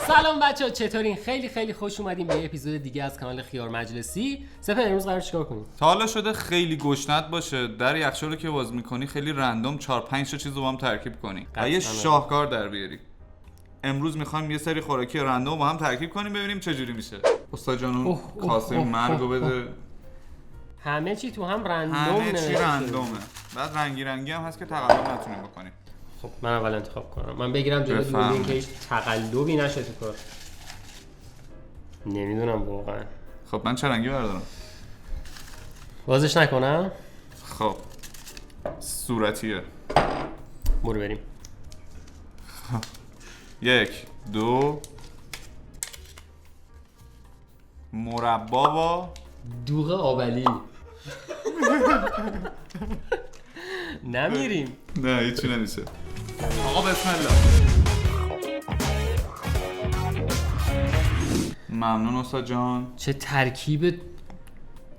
سلام بچه‌ها، چطورین؟ خیلی خوش اومدین به یه اپیزود دیگه از کانال خیار مجلسی. سپر امروز قرار چیکار کنیم؟ تا حالا شده خیلی گشنت باشه در یخچال رو که باز می‌کنی خیلی رندوم 4-5 تا چیز رو با هم ترکیب کنی و یه شاهکار در بیاری. امروز می‌خوایم یه سری خوراکی رندوم با هم ترکیب کنیم ببینیم چه جوری میشه. استاد جانون کاسه مرگو بده. همه چی تو هم رندوم همه چی رندومه. بعد رنگی هم هست که تقلب نتونیم بکنیم. خب من اول انتخاب کنم. من بگیرم جلوی دوربین که هیچ تقلبی نشه تو کار. نمیدونم واقعا. خب من چه رنگی بردارم؟ بازش نکنم؟ خب صورتیه. برو بریم. 1 2 مربا با دوغ آبلی. نمیریم. نه هیچی نمیشه. آقا بسم الله. ممنون استاد جان. چه ترکیب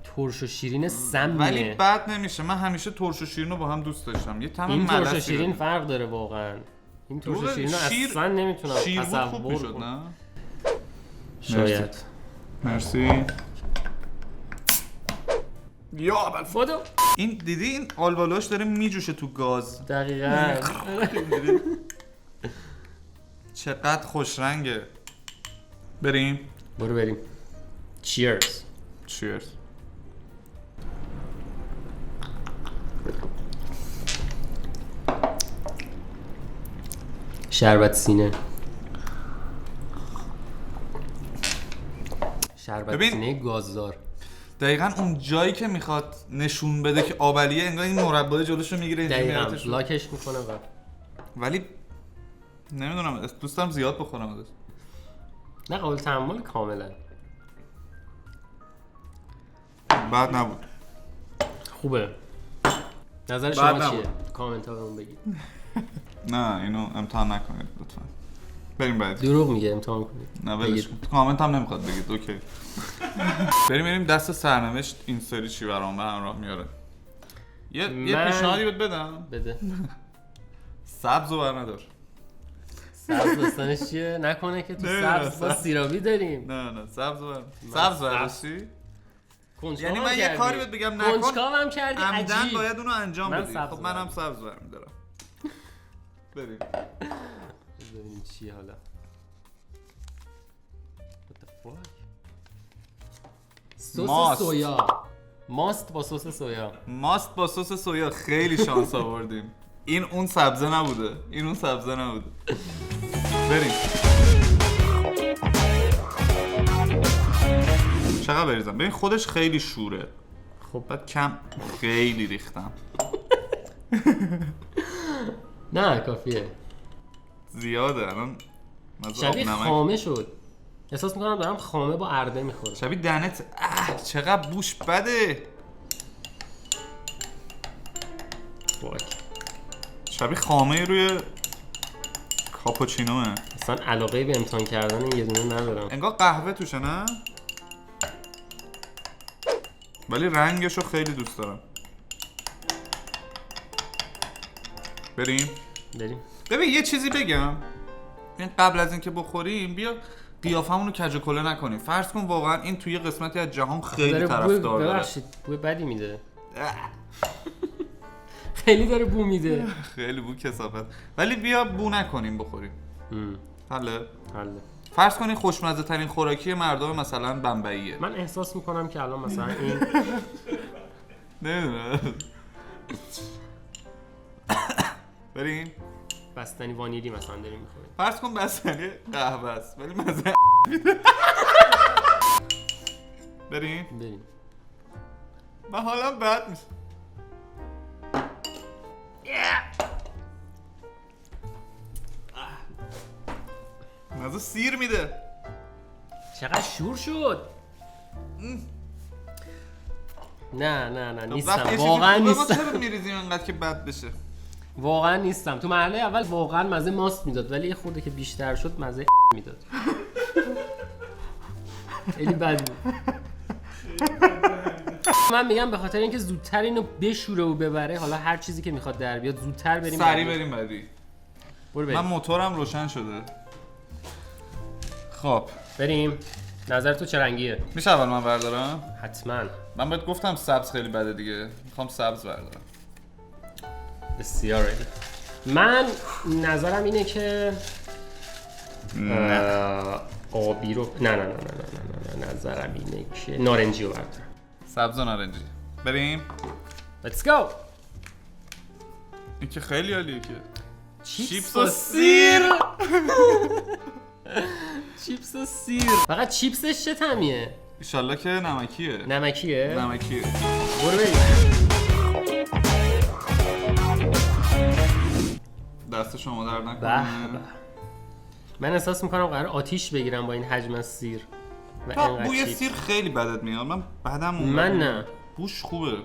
ترش و شیرین سمیه. ولی بد نمیشه. من همیشه ترش و شیرین رو با هم دوست داشتم. یه طعم این ترش و ملسی شیرین فرق داره واقعا. این ترش و شیرین رو اصلا نمیتونم تصور کنم. نه؟ شاید. مرسی. یا اول فودو. این دیدی این آلبالوش داره میجوشه تو گاز. دقیقاً. چقدر خوش رنگه. بریم. برو بریم. چیرز. چیرز. شربت سینه. شربت سینه گازدار. دقیقاً اون جایی که میخواد نشون بده که آبلیه انگار این مربا جلوشو میگیره دقیقاً لاکش میکنه ولی نمیدونم دوستم زیاد بخورم ازش. نه قابل تحمل کاملا. بد نبود. خوبه. نظر شما چیه؟ کامنت ها بهمون بگید. نه اینو امتحان نکنید لطفا. بریم بعد. دروغ میگه امتحان کنید. نه ولش کامنت هم نمیخواد بگید. اوکی. بریم دست سرنوشت این سری چی برام به همراه میاره. یه پیشنهادی بهت بدم. بده. سبزو بر ندار. سبز داستانش چیه؟ نکنه که تو سبز با سیرابی داریم. نه سبز برداشتی؟ یعنی من یه کاری بهت بگم نکن. کنجکاوم کردی عجیب. عمدن باید اونو انجام بدی. خب منم سبز برمی‌دارم. بریم. ببینیم چی حالا. سس سویا. ماست با سس سویا. ماست با سس سویا خیلی شانس آوردیم. این اون سبزه نبوده. بریم. چقدر بریزم؟ ببین خودش خیلی شوره. خب بعد کم خیلی ریختم. نه کافیه. زیاده الان. شبیه خامه شد. احساس میکنم دارم خامه با ارده میخورم. شبیه دهنت. چقدر بوش بده. شبیه خامه روی کاپوچینوه. اصلا علاقه به امتحان کردن این یه دونه ندارم. انگار قهوه توشه نه؟ ولی رنگشو خیلی دوست دارم. بریم. ببین یه چیزی بگم. این قبل از اینکه بخوریم بیا قیافمون رو کج و کوله نکنیم. فرض کن واقعا این توی قسمتی از جهان خیلی طرفدار داره. ببخشید بوی بدی میده. خیلی داره بو میده. خیلی بو کثافت. ولی بیا بو نکنیم بخوریم. حله. فرض کنین خوشمزه ترین خوراکی مردم مثلا بمبئیه. من احساس میکنم که الان مثلا این نمیدونم. بریم. بستنی وانیلی مثلا داریم میخوریم. فرض کن بستنی قهوه است ولی مزه بریم. من حالم بد میشه. مزه سیر میده. چقدر شور شد. نه نیستم. واقعا نیستم. چرا میریزیم انقدر که بد بشه؟ واقعا نیستم. تو مرحله اول واقعا مزه ماست میداد ولی یه خورده که بیشتر شد مزه میداد. خیلی بد بود. من میگم به خاطر اینکه زودتر اینو بشوره و ببره، حالا هر چیزی که میخواد در بیاد زودتر بریم. سریع بریم بعدی. برو من موتورم روشن شده. خب بریم. نظر تو چه رنگیه؟ میشه اول من بردارم؟ حتما. من بهت گفتم سبز خیلی بده دیگه. میخوام سبز بردارم. بسیار عالی. من نظرم اینه که آبی رو نه نظرم اینه که نارنجی رو بردارم. سبز و نارنجی. بریم. Let's go. این که خیلی عالیه که چیپس و سیر. چیپس و سیر. فقط چیپسش چه طعمیه؟ ایشالله که نمکیه. نمکیه؟ نمکیه. برو بریم. دست شما درد نکنه. به به. من احساس میکنم قرار آتیش بگیرم با این حجم از سیر و اینقدر بوی چیپس. سیر خیلی بدت میاد. من بعدم من نه. بوش خوبه.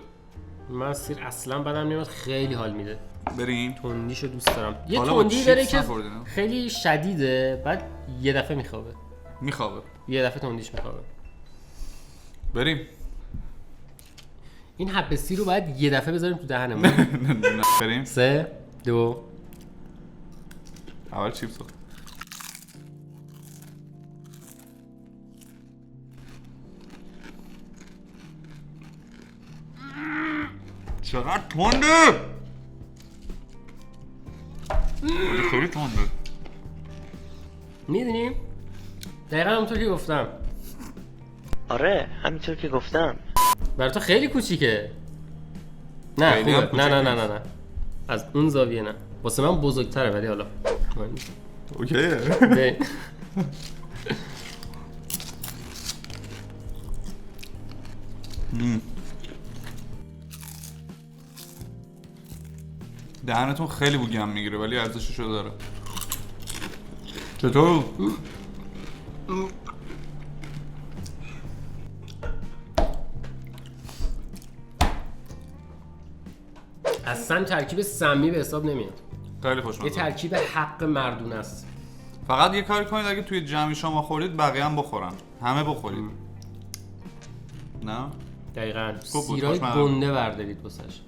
من سیر اصلا بدم نمیاد، خیلی حال میده. بریم. تندیشو دوست دارم. یه حالا با تندی چیپس داره که نخوردین؟ خیلی شدیده، بعد یه دفعه میخوابه. میخوابه. تندیش میخوابه. بریم. این حب سیر رو باید یه دفعه بذاریم تو دهنمون. نه. بریم. 3 2 اول چیپس رو. چقدر تنده؟ خیلی تنده. میدونیم؟ دقیقا همونطور که گفتم. آره همینطور که گفتم. برای تو خیلی کوچیکه. نه خیلی هم خوبه. نه از اون زاویه نه. واسه من بزرگتره ولی حالا اوکیه. به- دهنتون خیلی بوگم میگیره ولی ارزششو داره. چطور؟ اصلا ترکیب سمی به حساب نمیاد. خیلی یه خوشمزه. ترکیب حق مردونه است. فقط یه کاری کنید اگه توی جمعی شما خورید بقیه هم بخورن. همه بخورید. نه؟ دقیقاً خوب بود، سیرای خوشمزه. گنده بردارید واسش.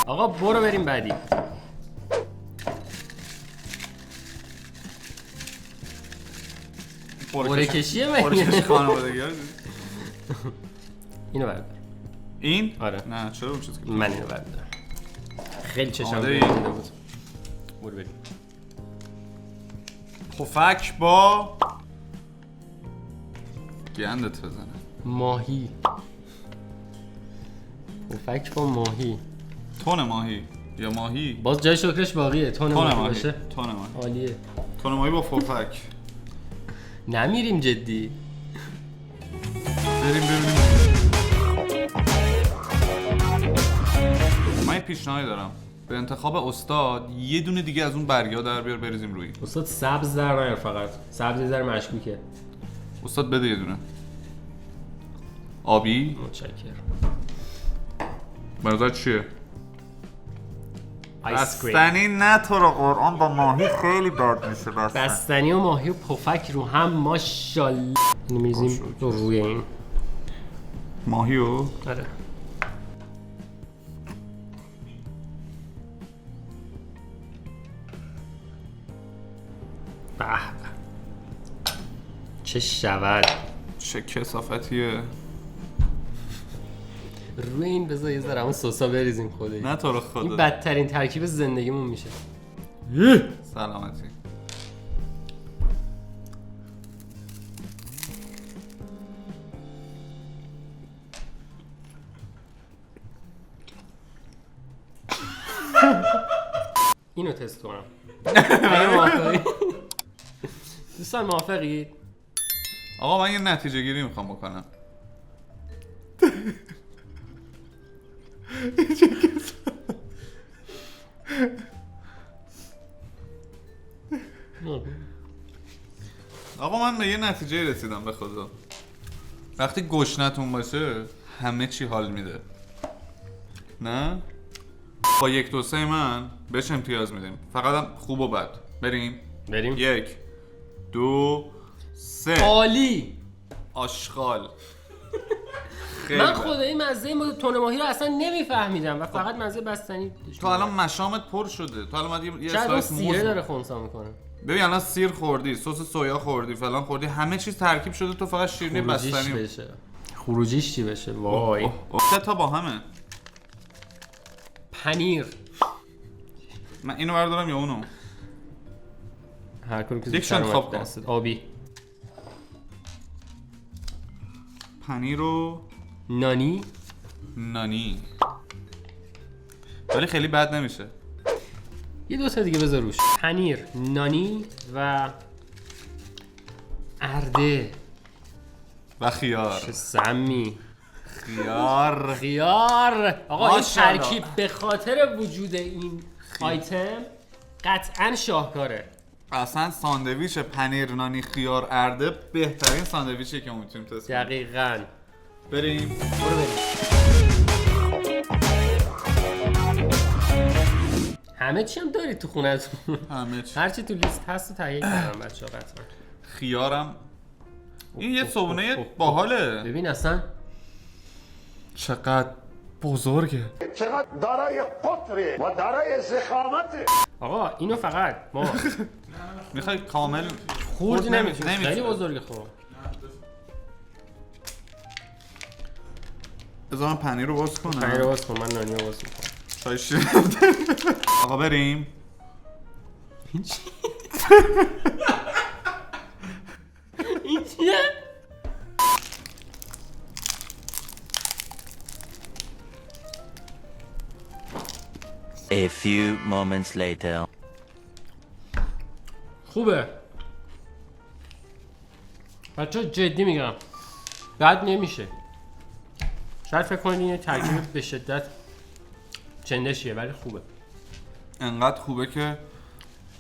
آقا برو بریم بعدی. قرعه کشیه قرعه کشی مگه؟ خانوادگی ها. اینو بردار. این؟ آره. نه چرا اون چیز که من اینو بردارم. خیلی چشم آماده ای؟ گرفته بود. برو بریم. پفک با گندت بزنه. ماهی. پفک با ماهی. تون ماهی یا ماهی؟ باز جای شکرش باقیه. تون تون ماهی ماهی. باشه. تون ماهی. عالیه. تون ماهی با پفک. نمیریم جدی. بریم ببینیم. من یه پیشنهادی دارم. به انتخاب استاد یه دونه دیگه از اون برگا در بیار بریزیم روی. استاد سبز در نیار فقط. سبز یه ذره مشکوکه. استاد بده یه دونه. آبی؟ متشکرم. به نظر چیه؟ آیس کریم. بستنی نه تو رو قرآن با ماهی خیلی بد میشه بستنی. بستنی و ماهی و پفک رو هم ماشاءالله. اینو میریزیم روی این. ماهی و آره. به به. چه شود. چه کثافتیه. روی این بذار یه ذره همون سوسا بریزیم خدایی. نه تو رو این خدا. بدترین ترکیب زندگیمون میشه. سلامتی. اینو تست کنم. اگه موافقی. دوستان موافقید؟ آقا من یه نتیجه گیری میخوام بکنم. آقا من به یه نتیجه رسیدم به خدا. وقتی گشنتون باشه همه چی حال میده. نه؟ با 1 2 3 من بهش امتیاز میدیم. فقط هم خوب و بد. بریم. 1 2 3 عالی. آشغال. خیلی من بد. خدایی مزه تون ماهی رو اصلا نمیفهمیدم و فقط مزه بستنی. تو الان مشامت پر شده. تو الان اومدی یه شاید اون اسلایس موز سیره داره خونسا میکنه. ببین الان سیر خوردی، سس سویا خوردی، فلان خوردی، همه چیز ترکیب شده، تو فقط شیرینی بستنی بشه. خروجیش چی بشه؟ وای. سه تا با همه. پنیر. من اینو بردارم یا اونو؟ هر کاری که یکشون زودتر خواب اومد کن. دستت. آبی. پنیر و نانی. ولی خیلی بد نمیشه. یه دو تا دیگه بذار روش. پنیر، نانی و ارده و خیار. چه سمی. خیار. آقا این ماشاءالله. ترکیب به خاطر وجود این آیتم قطعا شاهکاره. اصلا ساندویچ پنیر نانی خیار ارده بهترین ساندویچیه که ما میتونیم تست کنیم. دقیقاً. بریم. برو بریم. همه چی هم دارید تو خونتون. همه چی. هر چی تو لیست هست رو تهیه کردم بچه‌ها قطعا. خیارم این یه صبونه باحاله. ببین اصلا چقدر بزرگه. چقدر دارای قطره و دارای زخامته. آقا اینو فقط ما میخوای کامل خورد نمیتونی. نمی‌تونی. خیلی بزرگه خب. بذار من پنیر رو باز کنم. پنیر رو باز کن، من نانی رو باز میکنم. چای شیر. آقا بریم. این چیه؟ A few moments later. خوبه بچه جدی میگم بد نمیشه. شاید فکر کنید این ترکیب به شدت چندشیه ولی خوبه. انقدر خوبه که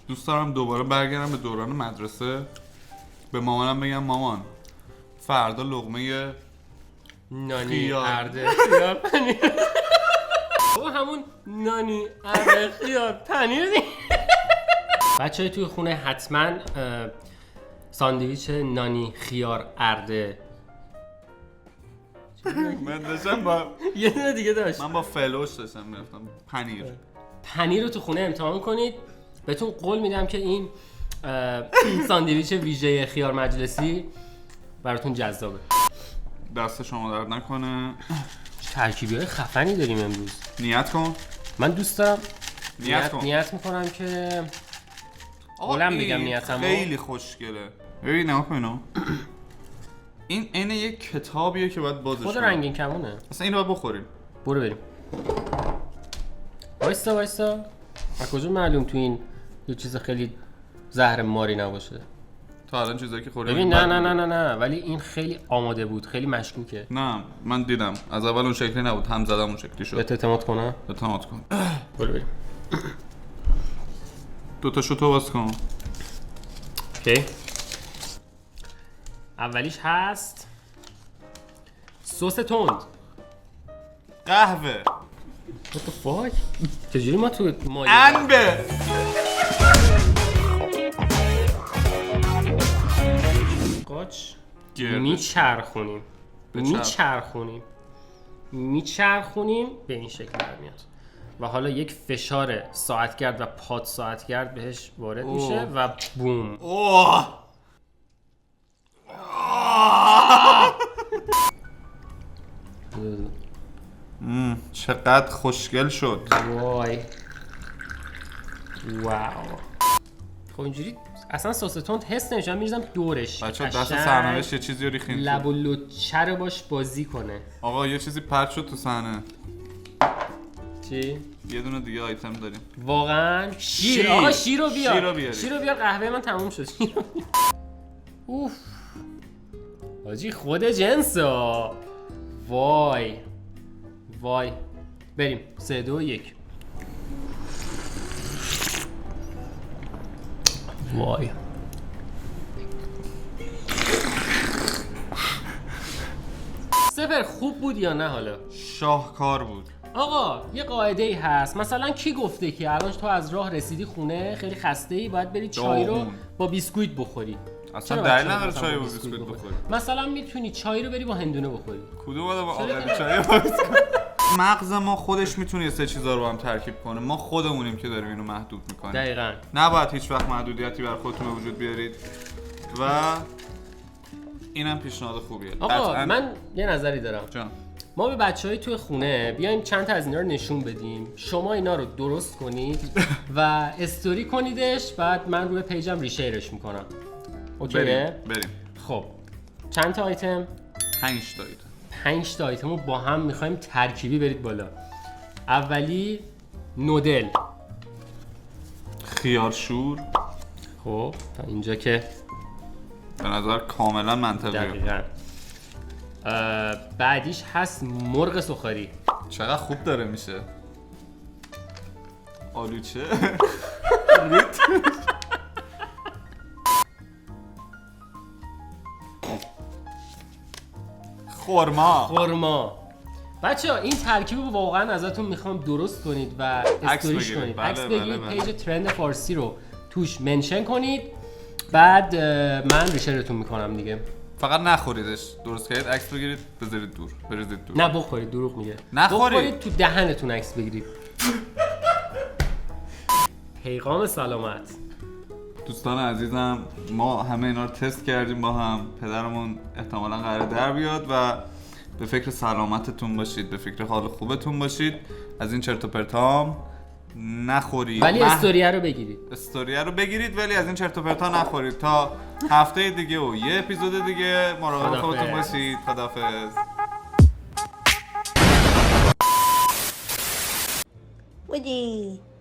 دوست دارم دوباره برگردم به دوران مدرسه، به مامانم بگم مامان فردا لقمه نانی خیار. ارده خیار پنیر. او همون نانی ارده خیار پنیر. بچه های توی خونه حتما ساندویچ نانی خیار ارده. من داشتم با یه دونه دیگه داشت. من با فلوش داشتم میرفتم پنیر رو تو خونه امتحان کنید. بهتون قول میدم که این ساندویچ ویژه خیار مجلسی براتون جذابه. دست شما درد نکنه. ترکیبی های خفنی داریم امروز. نیت کن. من دوست دارم نیت کن. نیت میکنم که آقا قولم این بگم نیتمو. خیلی خوشگله. ببین نگاه کن اینو. این عین یک کتابیه که باید بازش خود کنی. رنگین کمونه. اصلا اینو باید بخوریم. برو بریم. وایستا از کجا معلوم تو این یه چیز خیلی زهر ماری نباشه؟ تا الان چیزایی که خوردیم ببین نه ولی این خیلی آماده بود، خیلی مشکوکه. نه من دیدم از اول اون شکلی نبود، هم زدم اون شکلی شد. بهت اعتماد کنم؟ اعتماد کن. برو بریم. دوتا شوتو باز کن. اوکی. اولیش هست سس تند. قهوه. What the fuck؟ چجوری ما تو مایه انبه. قاچ گرده. میچرخونیم به این شکل در میاد و حالا یک فشار ساعتگرد و پاد ساعتگرد بهش وارد میشه و بوم. اوه. چقدر خوشگل شد. وای واو. خب اینجوری اصلا سس تند حس نمیشه. من میریزم دورش. بچه‌ها دست قشنگ سرنوشت یه چیزی رو ریختیم. لب و لوچه رو باش بازی کنه. آقا یه چیزی پرت شد تو صحنه. چی؟ یه دونه دیگه آیتم داریم. واقعا شیر. آقا شیر رو بیار. شیر رو بیاری. قهوه من تموم شد. اوف حاجی خود جنسا. وای بریم 3 2 1. وای سپر خوب بود یا نه؟ حالا شاهکار بود. آقا یه قاعده ای هست، مثلا کی گفته که الان تو از راه رسیدی خونه خیلی خسته ای باید بری چای رو داغون. با بیسکویت بخوری؟ اصلا چرا دلیل بچه‌ها نداره مثلا چای با با بیسکویت بخوری. مثلا میتونی چای رو بری با هندونه بخوری. کدوم آدم با چرا آقای دیگه؟ چای باز کن. مغز ما خودش میتونه 3 چیزا رو هم ترکیب کنه. ما خودمونیم که داریم اینو محدود میکنیم. دقیقاً. نباید هیچ وقت محدودیتی بر خودتون به وجود بیارید و اینم پیشنهاد خوبیه. آقا من یه نظری دارم. جان. ما به بچه‌های توی خونه بیایم چند تا از اینا رو نشون بدیم، شما اینا رو درست کنید و استوری کنیدش، بعد من روی پیجم ریشیرش میکنم. اوکیه؟ بریم. خب چند تا آیتم؟ 5 تا ایتم. 5 تا آیتم رو با هم میخوایم ترکیبی برید بالا. اولی نودل. خیار شور. خب تا اینجا که به نظر کاملا منطقیه. دقیقاً. بعدیش هست مرغ سوخاری. چقدر خوب داره میشه. آلوچه. خرما. بچه‌ها این ترکیب رو واقعا ازتون میخوام درست کنید و استوریش بگیرید. کنید. بله، عکس بله، بگیرید، بله. پیج ترند فارسی رو توش منشن کنید، بعد من ریشرتون میکنم دیگه. فقط نخوریدش. درست کردید عکس بگیرید بذارید دور. بریزید دور. نه بخورید، دروغ میگه. نخورید. بخورید تو دهنتون عکس بگیرید. پیغام سلامت. دوستان عزیزم، ما همه اینا رو تست کردیم با هم. پدرمون احتمالاً قراره در بیاد و به فکر سلامتتون باشید، به فکر حال خوبتون باشید. از این چرت و پرتام نخورید. ولی استوریه رو بگیرید. استوریه رو بگیرید ولی از این چرت و پرتا نخورید. تا هفته دیگه و یه اپیزود دیگه مراقب خداحافظ. خودتون باشید. خداحافظ. Woody.